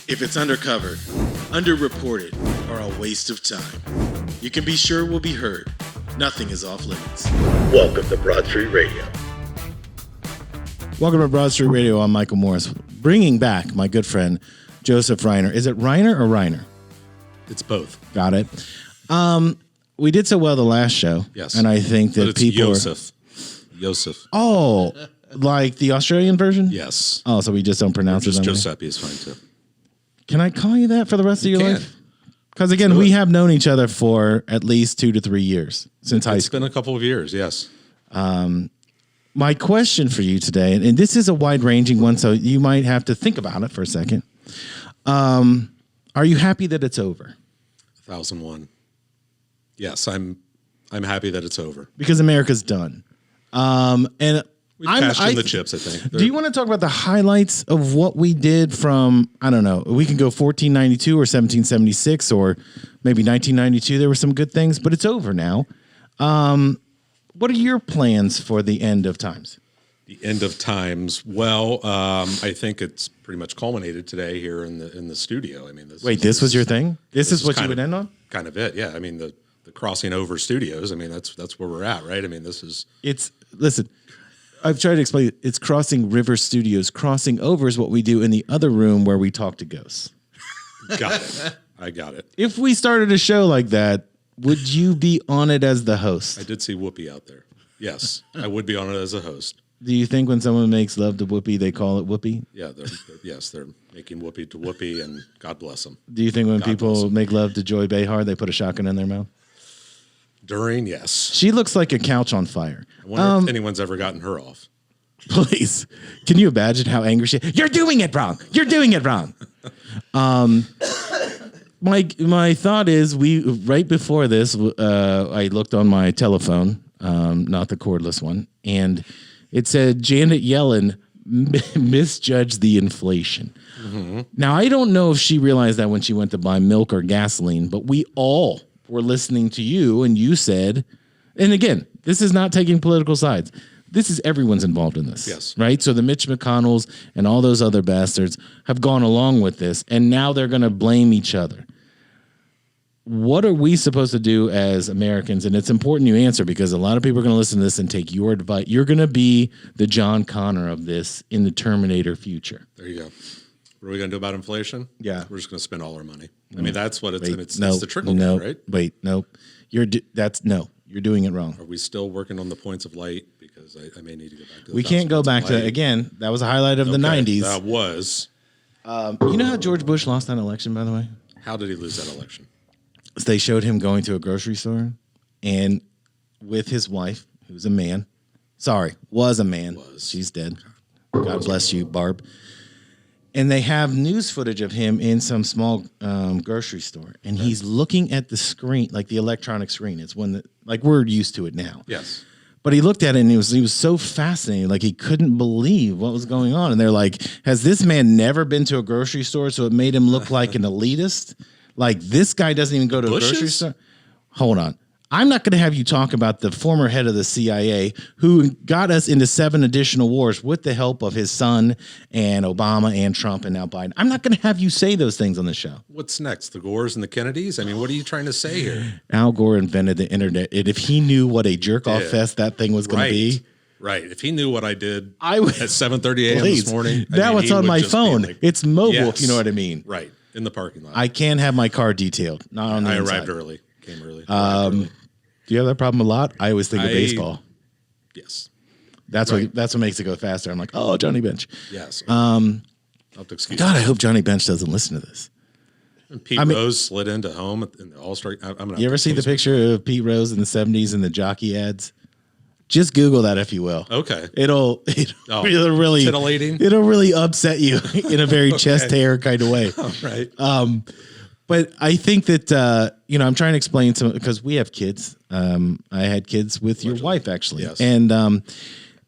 If it's undercovered, underreported, or a waste of time, you can be sure we'll be heard. Nothing is off limits. Welcome to Broad Street Radio. Welcome to Broad Street Radio. I'm Michael Morris, bringing back my good friend, Joseph Reinier. Is it Reiner or Reiner? It's both. Got it. We did so well the last show. Yes. And I think that it's people Joseph. Oh, like the Australian version? Yes. Oh, so we just don't pronounce it. Just Giuseppe is fine too. Can I call you that for the rest of your can. life? Because again, we have known each other for at least 2 to 3 years since high It's school. been a couple of years, yes. My question for you today, and this is a wide-ranging one, so you might have to think about it for a second. Are you happy that it's over? 1001. Yes, I'm happy that it's over. Because America's done. And We've cashed in the chips, I think. Do you want to talk about the highlights of what we did from, I don't know, we can go 1492 or 1776 or maybe 1992. There were some good things, but it's over now. What are your plans for the end of times? The end of times. Well, I think it's pretty much culminated today here in the studio. I mean, this was your thing? This is what you would end on? Kind of it, yeah. I mean, the crossing over studios. I mean, that's where we're at, right? I mean, Listen, I've tried to explain it. It's crossing river studios. Crossing over is what we do in the other room where we talk to ghosts. Got it. I got it. If we started a show like that, would you be on it as the host? I did see Whoopi out there. Yes, I would be on it as a host. Do you think when someone makes love to Whoopi, they call it Whoopi? Yeah, they're making Whoopi to Whoopi, and God bless them. Do you think when people make love to Joy Behar, they put a shotgun in their mouth? During, yes. She looks like a couch on fire. I wonder if anyone's ever gotten her off. Please, can you imagine how angry she is? You're doing it wrong. You're doing it wrong. My thought is right before this, I looked on my telephone, not the cordless one, and it said Janet Yellen misjudged the inflation. Mm-hmm. Now, I don't know if she realized that when she went to buy milk or gasoline, but we all were listening to you, and you said, and again, this is not taking political sides. This is everyone's involved in this. Yes. Right? So the Mitch McConnells and all those other bastards have gone along with this, and now they're going to blame each other. What are we supposed to do as Americans? And it's important you answer because a lot of people are going to listen to this and take your advice. You're going to be the John Connor of this in the Terminator future. There you go. What are we going to do about inflation? Yeah. We're just going to spend all our money. I mean, that's what it's the trickle down, right? You're doing it wrong. Are we still working on the points of light? Because I may need to go back to We can't go back to, again, that was a highlight of the 90s. That was. You know how George Bush lost that election, by the way? How did he lose that election? So they showed him going to a grocery store and with his wife, who's a man. Was a man. She's dead. God bless you, Barb. And they have news footage of him in some small grocery store. And he's looking at the screen, like the electronic screen. It's one that, like, we're used to it now. Yes. But he looked at it and he was so fascinated, like he couldn't believe what was going on. And they're like, has this man never been to a grocery store? So it made him look like an elitist? Like, this guy doesn't even go to a grocery store? Hold on. I'm not going to have you talk about the former head of the CIA who got us into 7 additional wars with the help of his son and Obama and Trump and now Biden. I'm not going to have you say those things on the show. What's next? The Gores and the Kennedys? I mean, what are you trying to say here? Al Gore invented the internet. And if he knew what a jerk-off fest that thing was going to be. Right. If he knew what I did at 7:30 a.m. this morning. Now it's on my phone. It's mobile, if you know what I mean. Right. In the parking lot. I can have my car detailed. Not on the inside. I arrived early. Came early. Do you have that problem a lot? I always think of baseball. Yes. That's what makes it go faster. I'm like, oh, Johnny Bench. Yes. God, I hope Johnny Bench doesn't listen to this. And Pete Rose slid into home in the All-Star. You ever see the picture of Pete Rose in the 70s in the jockey ads? Just Google that, if you will. Okay. It'll really titillating. It'll really upset you in a very chest hair kind of way. All right. But I think that I'm trying to explain because we have kids. I had kids with your wife actually, yes. And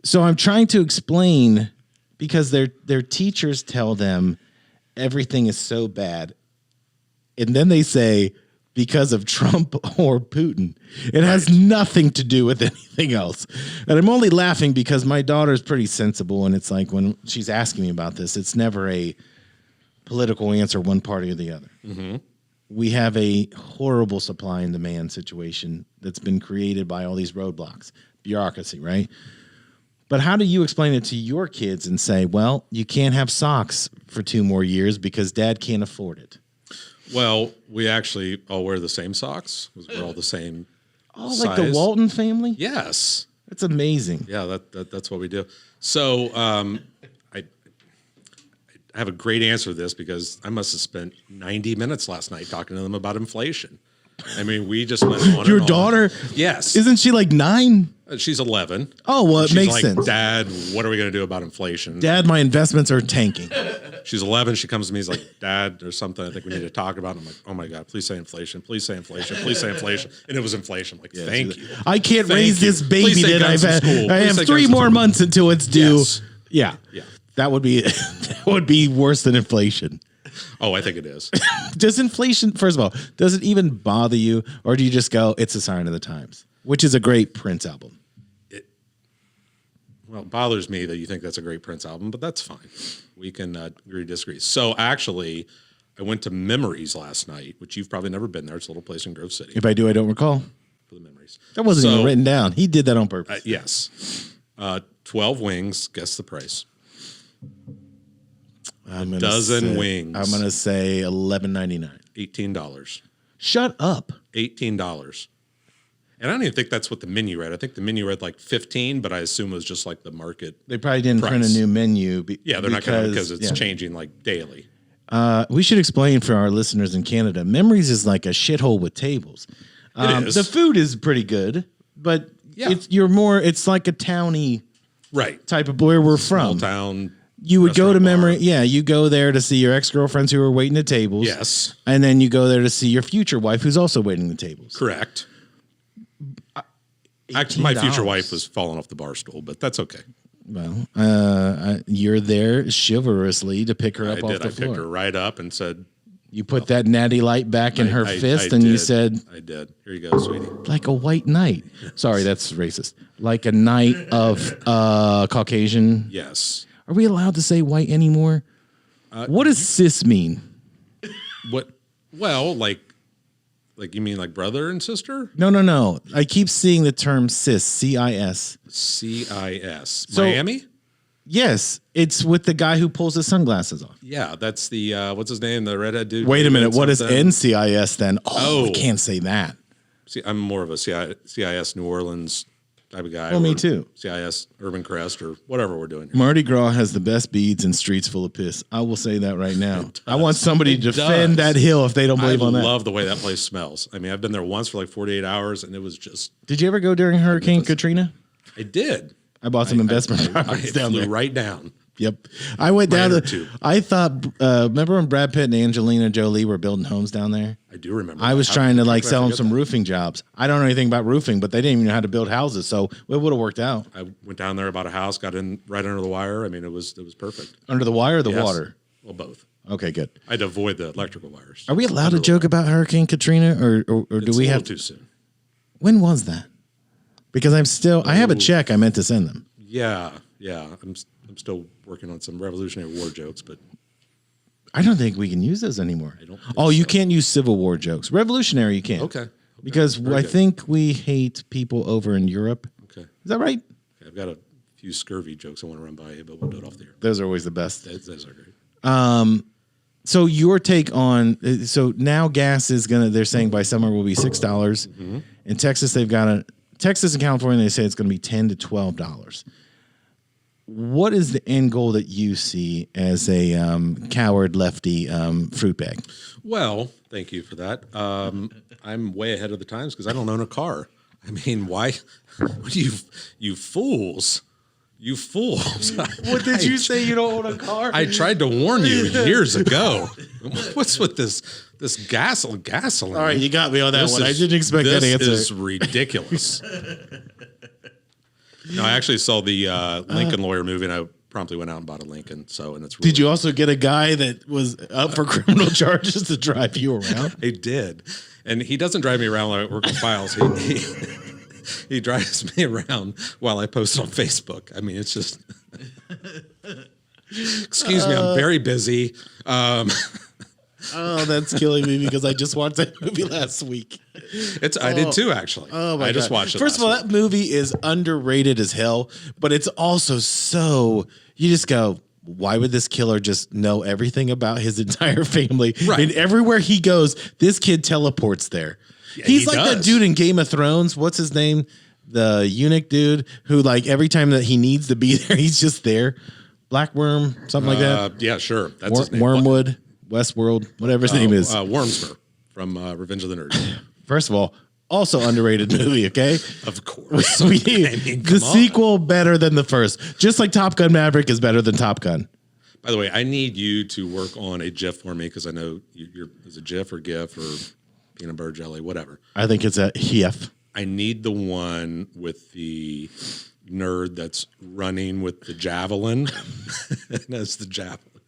so I'm trying to explain because their teachers tell them everything is so bad, and then they say because of Trump or Putin. It has nothing to do with anything else. And I'm only laughing because my daughter's pretty sensible, and it's like when she's asking me about this, it's never a political answer one party or the other. We have a horrible supply and demand situation that's been created by all these roadblocks, bureaucracy, right? But how do you explain it to your kids and say, well, you can't have socks for 2 more years because dad can't afford it? Well, we actually all wear the same socks. We're all the same size. Like the Walton family? Yes. That's amazing. Yeah, that's what we do. So I have a great answer to this because I must have spent 90 minutes last night talking to them about inflation. I mean, we just went on. Your and on. daughter? Yes. Isn't she like 9? She's 11. Oh, well, it She's makes like, sense. Dad, what are we going to do about inflation? Dad, my investments are tanking. She's 11. She comes to me. She's like, Dad, there's something I think we need to talk about. I'm like, oh my God, please say inflation. Please say inflation. Please say inflation. And it was inflation. I'm like, thank you. I can't Thank raise you. this baby Please say that guns I've in had. school. I Please have say 3 guns in more school. months until it's due. Yes. Yeah. Yeah. That would be that would be worse than inflation. Oh, I think it is. Does inflation, first of all, does it even bother you, or do you just go, it's a sign of the times, which is a great Prince album? Well, it bothers me that you think that's a great Prince album, but that's fine. We can agree to disagree. So actually, I went to Memories last night, which you've probably never been there. It's a little place in Grove City If I do, I don't recall. for the Memories. That wasn't even written down. He did that on purpose. Yes. 12 wings. Guess the price. I'm gonna dozen say- wings. I'm going to say $11.99. $18. Shut up. $18. And I don't even think that's what the menu read. I think the menu read like 15, but I assume it was just like the market. They probably didn't print a Price. new menu. Yeah, they're not going to because it's yeah. changing like daily. We should explain for our listeners in Canada. Memories is like a shithole with tables. It is. The food is pretty good, but Yeah. it's like a towny Right. type of where we're Small from. town. You would go to restaurant bar. Memory. Yeah, you go there to see your ex-girlfriends who are waiting at tables. Yes. And then you go there to see your future wife who's also waiting at tables. Correct. Actually, my future $18. wife was falling off the bar stool, but that's okay. Well, you're there chivalrously to pick her up I off did. the I floor. picked her right up and said, You put that natty light back in her I fist and you did. said, I did. Here you go, sweetie. like a white knight. Sorry, that's racist. Like a knight of Caucasian. Yes. Are we allowed to say white anymore? What does cis mean? What? Well, like you mean like brother and sister? No. I keep seeing the term cis, C-I-S. CIS. So- Miami? Yes, it's with the guy who pulls his sunglasses off. Yeah, that's the what's his name? The redhead dude. Wait a minute, what is Something. NCIS then? Oh, I Oh. can't say that. See, I'm more of a CIS New Orleans type of guy. Well, me or too. CIS Urban Crest or whatever we're doing here. Mardi Gras has the best beads and streets full of piss. I will say that right now. I want somebody to defend does. that hill if they don't I believe on that. love the way that place smells. I mean, I've been there once for like 48 hours, and it was just. Did you ever go during Hurricane Katrina? I did. I bought some investment I properties down flew there. right down. Yep. I went down Minor to, too. I thought, remember when Brad Pitt and Angelina Jolie were building homes down there? I do remember. I was that. trying to How like could I sell them forget some that? roofing jobs. I don't know anything about roofing, but they didn't even know how to build houses. So it would have worked out. I went down there, bought a house, got in right under the wire. I mean, it was perfect. Under the wire or the Yes. water? Well, both. Okay, good. I had to avoid the electrical wires. Are we allowed to Under the joke wire. about Hurricane Katrina or do It's we a have little too soon? When was that? Because I have a check I meant to send them. Yeah. I'm still working on some Revolutionary War jokes, but I don't think we can use those anymore. I don't think Oh, you so. can't use Civil War jokes. Revolutionary, you can. okay. Because Very I good. think we hate people over in Europe. Okay. Is that right? I've got a few scurvy jokes I want to run by you, but we'll do it off the air. Those are always the best. Those are great. So your take on so now gas is they're saying by summer will be $6. In Texas Texas and California they say it's gonna be $10 to $12. What is the end goal that you see as a coward lefty fruit bag? Well, thank you for that. I'm way ahead of the times because I don't own a car. I mean, why? What you fools? You fools! What did you say? You don't own a car? I tried to warn you years ago. What's with this gasoline? All right, you got me on that one. I didn't expect that answer. This is ridiculous. No, I actually saw the Lincoln Lawyer movie, and I promptly went out and bought a Lincoln. And it's really, Did you also get a guy that was up for criminal charges to drive you around? I did, and he doesn't drive me around like I work with files. He drives me around while I post on Facebook. I mean, it's just. Excuse me, I'm very busy. Oh, that's killing me because I just watched that movie last week. I did too, actually. Oh my I God. just watched it. First of all, that movie is underrated as hell, but it's also you just go, why would this killer just know everything about his entire family? Right. And everywhere he goes, this kid teleports there. Yeah, He's he like that does. dude in Game of Thrones. What's his name? The eunuch dude who, like, every time that he needs to be there, he's just there. Blackworm, something like that. Yeah, sure. That's his name. Wormwood, Westworld, whatever his name is. Wormsper from Revenge of the Nerds. First of all, also underrated movie, okay? Of course. The come on. sequel better than the first. Just like Top Gun Maverick is better than Top Gun. By the way, I need you to work on a GIF for me because I know is it GIF or GIF or peanut butter jelly, whatever. I think it's a HIF. I need the one with the nerd that's running with the javelin. And as the javelin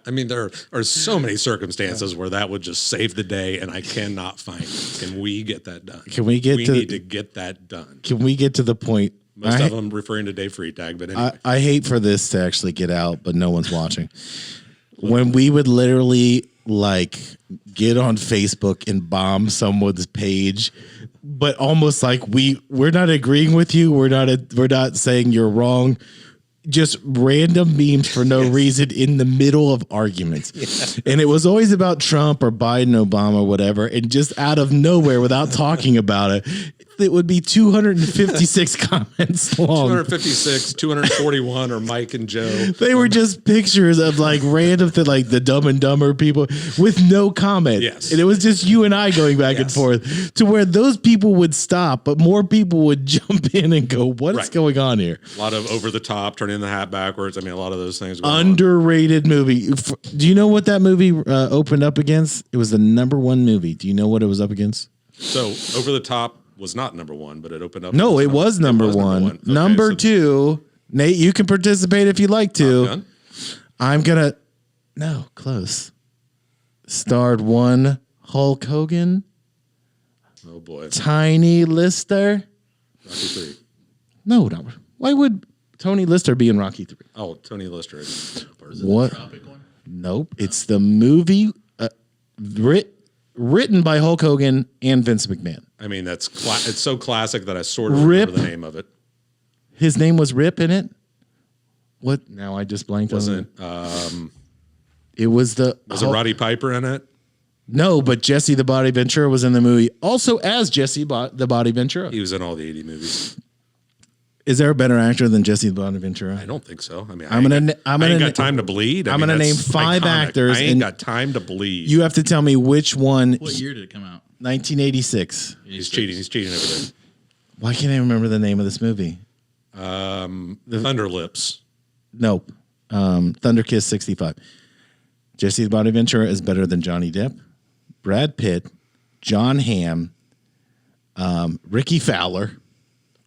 I mean, there are so many circumstances where that would just save the day, and I cannot find it. Can we get that done? We need to get that done. Can we get to the point? Most of them referring to Dave Freitag, but anyway. I hate for this to actually get out, but no one's watching. When we would literally like get on Facebook and bomb someone's page, but almost like we're not agreeing with you. We're not saying you're wrong. Just random memes for no reason in the middle of arguments. Yeah. And it was always about Trump or Biden, Obama, or whatever. And just out of nowhere, without talking about it, it would be 256 comments long. 256, 241 are Mike and Joe. They were just pictures of like random like the Dumb and Dumber people with no comment. Yes. And it was just you and I going back and forth to where those people would stop, but more people would jump in and go, what is going on here? A lot of over the top, turning the hat backwards. I mean, a lot of those things. Underrated movie. Do you know what that movie opened up against? It was the #1 movie. Do you know what it was up against? So Over the Top was not #1, but it opened up. No, it was number one. Okay, Number two, Nate, you can participate if you'd like to. I'm going to. No, close. Starred one Hulk Hogan. Oh, boy. Tiny Lister. Rocky 3. No. Why would Tony Lister be in Rocky 3? Oh, Tony Lister. What? Nope. It's the movie written by Hulk Hogan and Vince McMahon. I mean, it's so classic that I sort of remember the name of it. His name was Rip in it. What? Now I just blanked on it. It was the. Was it Roddy Piper in it? No, but Jesse the Body Ventura was in the movie, also as Jesse the Body Ventura. He was in all the 80 movies. Is there a better actor than Jesse the Body Ventura? I don't think so. I mean, I ain't got time to bleed. I'm gonna name 5 actors. I ain't got time to bleed. You have to tell me which one. What year did it come out? 1986. He's cheating. He's cheating over there. Why can't I remember the name of this movie? Thunder Lips. Nope. Thunder Kiss 65. Jesse the Body Ventura is better than Johnny Depp, Brad Pitt, John Hamm, Ricky Fowler.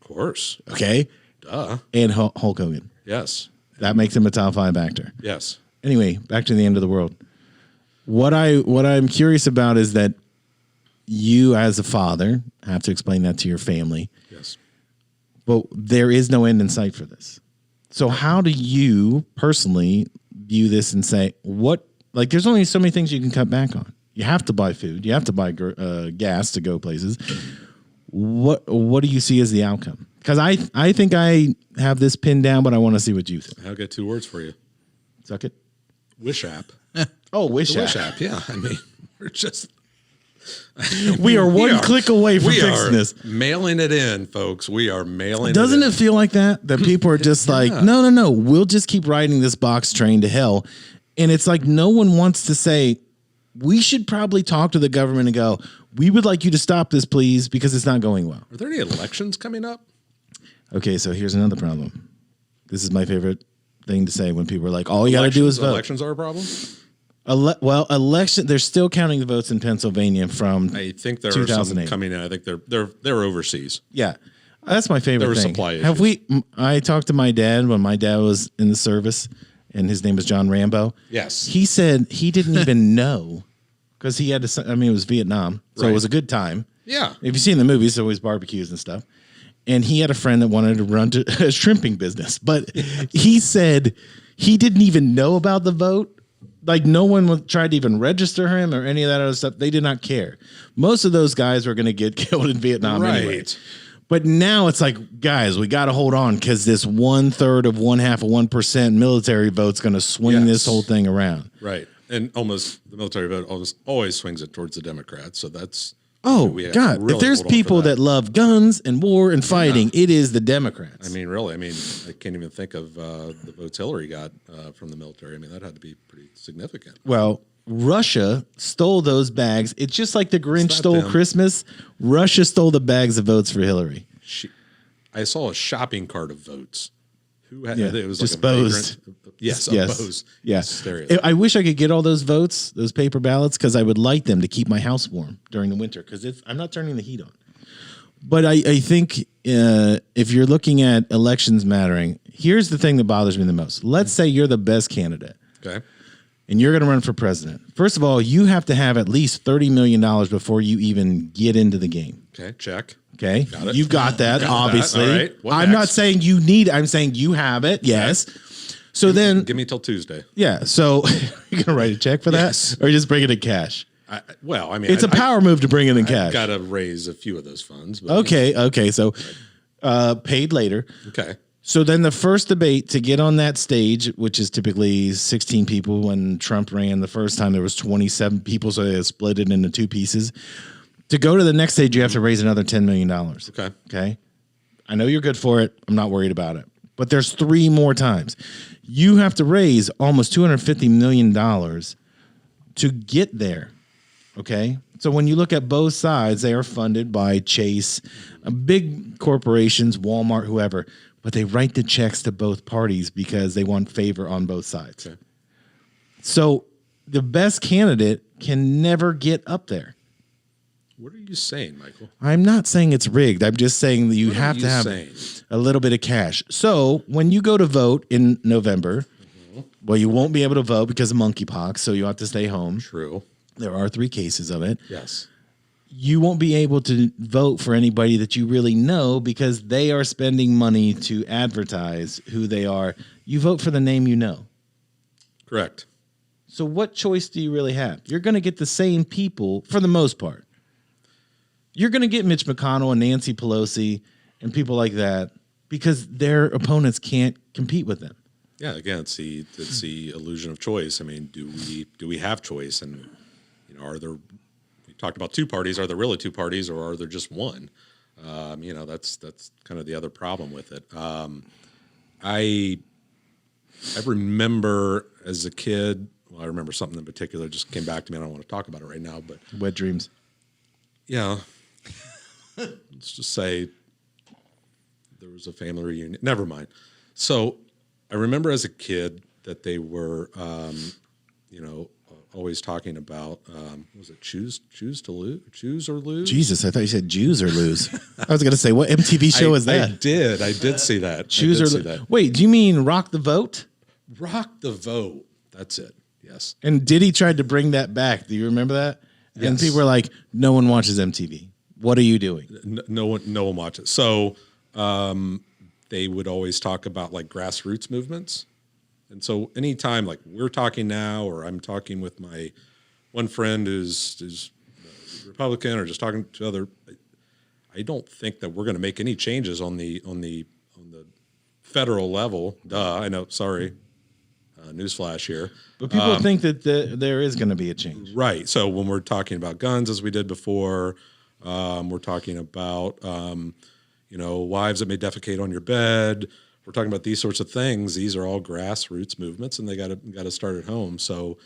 Of course. Okay. Duh. And Hulk Hogan. Yes. That makes him a top 5 actor. Yes. Anyway, back to the end of the world. What I'm curious about is that you, as a father, have to explain that to your family. Yes. But there is no end in sight for this. So how do you personally view this and say, what, like, there's only so many things you can cut back on. You have to buy food. You have to buy gas to go places. What do you see as the outcome? Because I think I have this pinned down, but I want to see what you think. I'll get 2 words for you. Suck it. Wish app. Oh, Wish The app. Wish app. Yeah. I mean, we're just. We are one click away from fixing this. Mailing it in, folks. We are mailing Doesn't it in. it feel like that? That people are just like, no. We'll just keep riding this box train to hell. And it's like no one wants to say, we should probably talk to the government and go, we would like you to stop this, please, because it's not going well. Are there any elections coming up? Okay, so here's another problem. This is my favorite thing to say when people are like, all you got to do is vote. Elections are a problem? Election. They're still counting the votes in Pennsylvania from I think there are some 2008. coming in. I think they're overseas. Yeah, that's my favorite There were thing. supply Have we? I talked to my dad when my dad was in the service, and his name was John Rambo. Yes. He said he didn't even know because he had to. I mean, it was Vietnam, so it was a good time. Yeah. If you've seen the movies, always barbecues and stuff. And he had a friend that wanted to run a shrimping business, but he said he didn't even know about the vote. Like no one tried to even register him or any of that other stuff. They did not care. Most of those guys were going to get killed in Vietnam anyway. But now it's like, guys, we got to hold on because this 1/3 of 1/2 of 1% military vote's going to swing this whole thing around. Right. And almost the military vote always swings it towards the Democrats. So that's God. If there's people that love guns and war and fighting, it is the Democrats. I mean, really. I mean, I can't even think of the votes Hillary got from the military. I mean, that had to be pretty significant. Well, Russia stole those bags. It's just like the Grinch stole Christmas. Russia stole the bags of votes for Hillary. I saw a shopping cart of votes. Who had it? Was disposed. Like opposed. Yes. I wish I could get all those votes, those paper ballots, because I would like them to keep my house warm during the winter. Because I'm not turning the heat on. But I think if you're looking at elections mattering, here's the thing that bothers me the most. Let's say you're the best candidate. Okay. And you're going to run for president. First of all, you have to have at least $30 million before you even get into the game. Okay, check. Okay, you got that, obviously. All right. I'm not saying you need it. I'm saying you have it, yes. So then... Give me till Tuesday. Yeah, so you're going to write a check for that? Or just bring it in cash? Well, I mean... It's a power move to bring it in cash. Got to raise a few of those funds. But Okay, so paid later. Okay. So then the first debate to get on that stage, which is typically 16 people, when Trump ran the first time, there was 27 people, so they split it into two pieces. To go to the next stage, you have to raise another $10 million. Okay. I know you're good for it. I'm not worried about it. But there's 3 more times. You have to raise almost $250 million to get there. Okay. So when you look at both sides, they are funded by Chase, big corporations, Walmart, whoever. But they write the checks to both parties because they want favor on both sides. Okay. So the best candidate can never get up there. What are you saying, Michael? I'm not saying it's rigged. I'm just saying that you have to have a little bit of cash. So when you go to vote in November, well, you won't be able to vote because of monkeypox, so you have to stay home. True. There are 3 cases of it. Yes. You won't be able to vote for anybody that you really know because they are spending money to advertise who they are. You vote for the name you know. Correct. So what choice do you really have? You're going to get the same people for the most part. You're going to get Mitch McConnell and Nancy Pelosi and people like that because their opponents can't compete with them. Yeah, again, it's the illusion of choice. I mean, do we have choice? And are there? We talked about 2 parties. Are there really 2 parties, or are there just one? That's kind of the other problem with it. I remember as a kid. Well, I remember something in particular just came back to me. I don't want to talk about it right now, but wet dreams. Yeah. Let's just say there was a family reunion. Never mind. So I remember as a kid that they were, always talking about, was it choose to lose, choose or lose? Jesus, I thought you said Jews or lose. I was going to say, what MTV show is that? I did see that. Choose or lose. Wait, do you mean Rock the Vote? Rock the Vote. That's it. Yes. And Diddy tried to bring that back. Do you remember that? Yes. And people were like, no one watches MTV. What are you doing? No one watches. So they would always talk about like grassroots movements. And so anytime like we're talking now, or I'm talking with my one friend who's Republican, or just talking to other, I don't think that we're going to make any changes on the federal level. I know. Sorry. Newsflash here. But people think that there is going to be a change. Right. So when we're talking about guns, as we did before, we're talking about, wives that may defecate on your bed. We're talking about these sorts of things. These are all grassroots movements, and they got to start at home. So,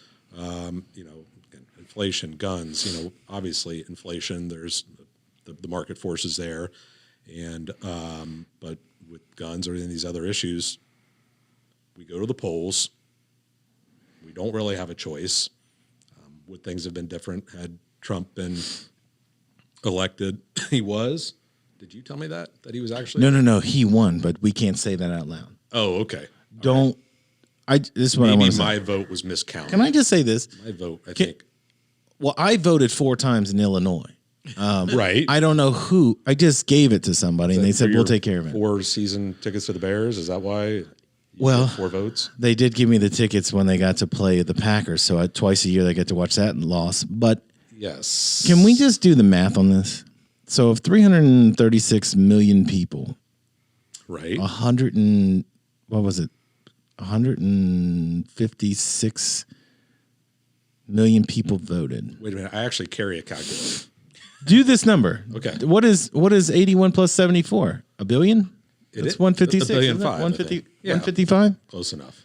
inflation, guns. Obviously, inflation. There's the market forces there, and but with guns or any of these other issues, we go to the polls. We don't really have a choice. Would things have been different had Trump been elected? He was. Did you tell me that he was actually? No. He won, but we can't say that out loud. Oh, okay. Don't. This is what Maybe I want to say. My vote was miscounted. Can I just say this? My vote, I think. Well, I voted 4 times in Illinois. Right. I don't know who. I just gave it to somebody, and they said, we'll take care of it. 4 season tickets to the Bears? Is that why? Well, 4 votes. they did give me the tickets when they got to play the Packers, so twice a year they get to watch that loss. But Yes. can we just do the math on this? So if 336 million people, Right. 156 million people voted. Wait a minute. I actually carry a calculator. Do this number. Okay. What is 81 plus 74? A billion? It's 156. That's a billion isn't it? five, I 150, think. Yeah. 155? Close enough.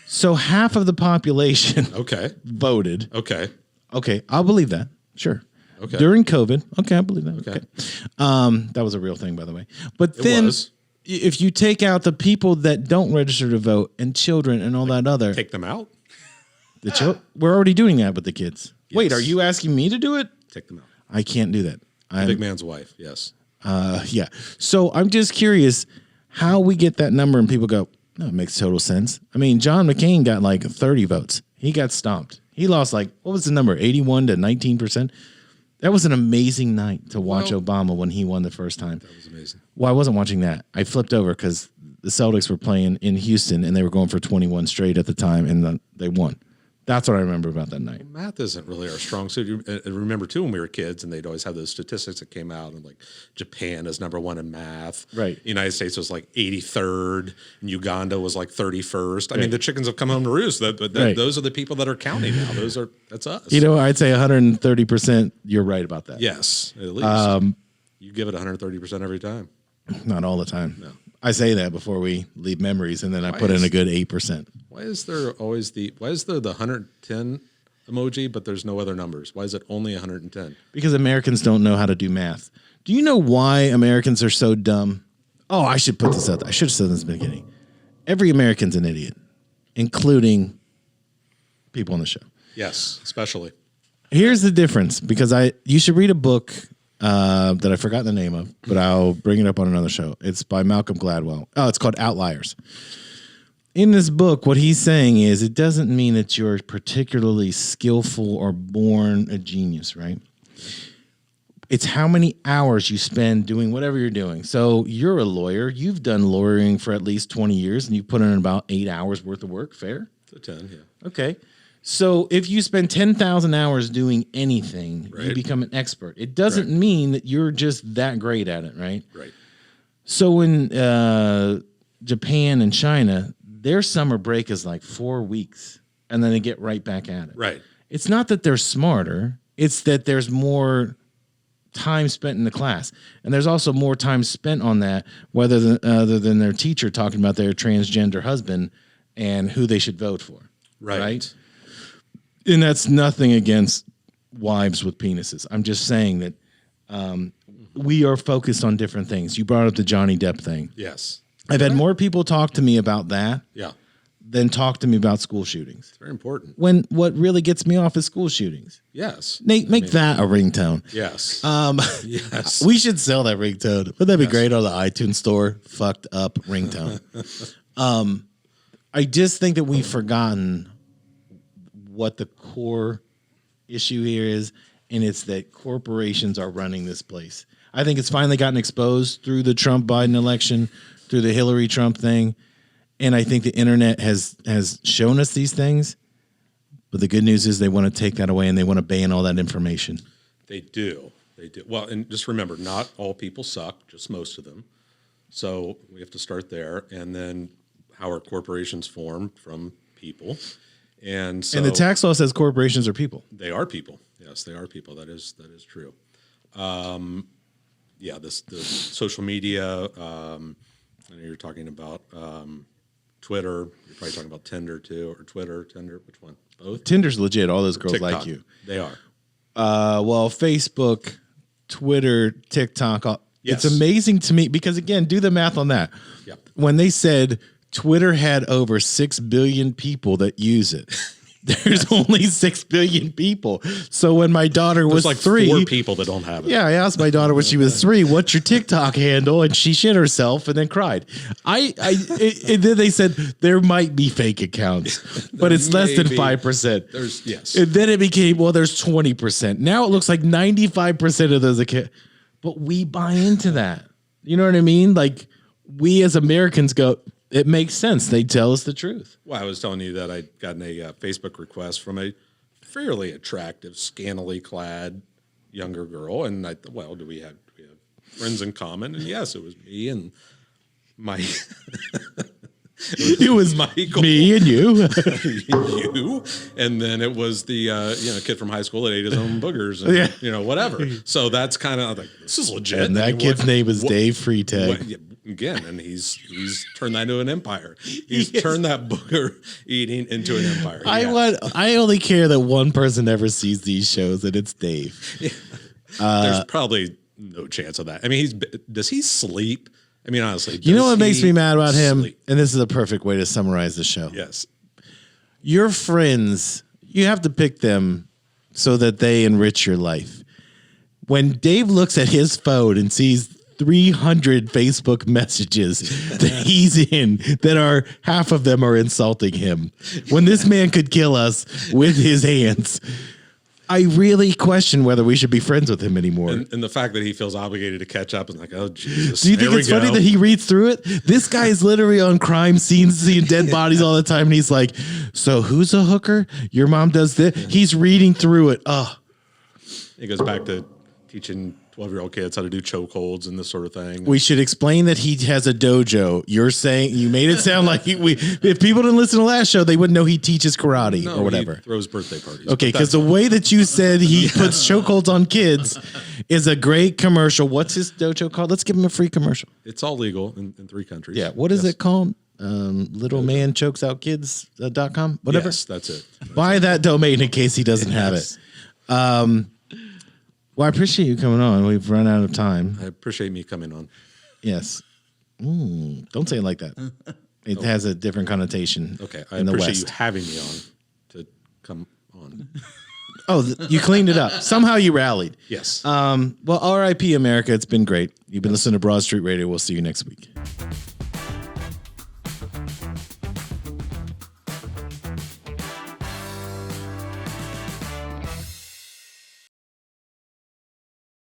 So half of the population Okay. voted. Okay. Okay, I'll believe that. Sure. Okay. During COVID. Okay, I believe that. Okay. That was a real thing, by the way. But It then was. if you take out the people that don't register to vote and children and all that other, Take them out. we're already doing that with the kids. Wait, Yes. are you asking me to do it? Take them out. I can't do that. Big man's wife. Yes. Yeah. So I'm just curious how we get that number and people go, no, it makes total sense. I mean, John McCain got like 30 votes. He got stomped. He lost like, what was the number? 81 to 19%. That was an amazing night to watch Obama when he won the first time. That was amazing. Well, I wasn't watching that. I flipped over because the Celtics were playing in Houston and they were going for 21 straight at the time and they won. That's what I remember about that night. Math isn't really our strong suit. I remember too when we were kids, and they'd always have those statistics that came out, and like Japan is #1 in math. Right. The United States was like 83rd, and Uganda was like 31st. I mean, Right. the chickens have come home to roost. Right. Those are the people that are counting now. That's us. You know, I'd say 130%. You're right about that. Yes, at least. You give it 130% every time. Not all the time. No. I say that before we leave memories, and then I put in a good 8%. Why is there the 110 emoji, but there's no other numbers? Why is it only 110? Because Americans don't know how to do math. Do you know why Americans are so dumb? Oh, I should put this out there. I should have said this in the beginning. Every American's an idiot, including people on the show. Yes, especially. Here's the difference, because you should read a book that I forgot the name of, but I'll bring it up on another show. It's by Malcolm Gladwell. Oh, it's called Outliers. In this book, what he's saying is it doesn't mean that you're particularly skillful or born a genius, right? It's how many hours you spend doing whatever you're doing. So you're a lawyer. You've done lawyering for at least 20 years, and you put in about 8 hours worth of work. Fair? The 10, yeah. Okay. So if you spend 10,000 hours doing anything, you Right. become an expert. It doesn't mean that you're just that great at it, right? Right. So in Japan and China, their summer break is like 4 weeks, and then they get right back at it. Right. It's not that they're smarter. It's that there's more time spent in the class. And there's also more time spent on that, other than their teacher talking about their transgender husband and who they should vote for. Right. And that's nothing against wives with penises. I'm just saying that we are focused on different things. You brought up the Johnny Depp thing. Yes. I've had more people talk to me about that Yeah. than talk to me about school shootings. It's very important. When what really gets me off is school shootings. Yes. Nate, make that a ringtone. Yes. Yes. We should sell that ringtone. Wouldn't that be great on the iTunes store? Fucked up ringtone. I just think that we've forgotten what the core issue here is, and it's that corporations are running this place. I think it's finally gotten exposed through the Trump-Biden election, through the Hillary-Trump thing, and I think the internet has shown us these things. But the good news is they want to take that away and they want to ban all that information. They do. They do. Well, and just remember, not all people suck, just most of them. So we have to start there. And then how are corporations formed from people? And so And the tax law says corporations are people. they are people. Yes, they are people. That is true. Yeah, the social media. I know you're talking about Twitter. You're probably talking about Tinder too, or Tinder. Which one? Both. Tinder's legit. All those girls TikTok. like you. They are. Well, Facebook, Twitter, TikTok. Yes. It's amazing to me because, again, do the math on that. Yep. When they said Twitter had over 6 billion people that use it, there's only 6 billion people. So when my daughter was There's like 3, 4 people that don't have it. yeah, I asked my daughter when she was 3, "What's your TikTok handle?" And she shit herself and then cried. And then they said there might be fake accounts, but it's less than Maybe. 5%. Yes. And then it became, well, there's 20%. Now it looks like 95% of those accounts. But we buy into that. You know what I mean? Like, we as Americans go, It makes sense. They tell us the truth. Well, I was telling you that I'd gotten a Facebook request from a fairly attractive, scantily clad younger girl, and I thought, well, do we have friends in common? And yes, it was me and my. It was Michael, me and you. you, and then it was the kid from high school that ate his own boogers, and whatever. So that's kind of like, this is legit. And that kid's name is Dave Freetag. Again, and he's turned that into an empire. He's turned that booger eating into an empire. I only care that one person ever sees these shows, and it's Dave. There's probably no chance of that. I mean, does he sleep? I mean, honestly, you know what makes me mad about him? And this is a perfect way to summarize the show. Yes. Your friends, you have to pick them so that they enrich your life. When Dave looks at his phone and sees 300 Facebook messages that he's in that are half of them are insulting him, when this man could kill us with his hands, I really question whether we should be friends with him anymore. And the fact that he feels obligated to catch up and like, oh, Jesus. Do you think it's funny that he reads through it? This guy is literally on crime scenes, seeing dead bodies all the time. And he's like, so who's a hooker? Your mom does this. He's reading through it. Oh, It goes back to teaching 12-year-old kids how to do chokeholds and this sort of thing. we should explain that he has a dojo. You're saying, you made it sound like if people didn't listen to last show, they wouldn't know he teaches karate or whatever. He throws birthday parties. Okay, because the way that you said he puts chokeholds on kids is a great commercial. What's his dojo called? Let's give him a free commercial. It's all legal in 3 countries. Yeah. What is it called? Littlemanchokesoutkids.com? Whatever. Yes, that's it. Buy that domain in case he doesn't have it. Well, I appreciate you coming on. We've run out of time. I appreciate me coming on. Yes. Don't say it like that. It has a different connotation. Okay, I in the appreciate West. you having me on to come on. Oh, you cleaned it up. Somehow you rallied. Yes. Well, RIP America. It's been great. You've been listening to Broad Street Radio. We'll see you next week.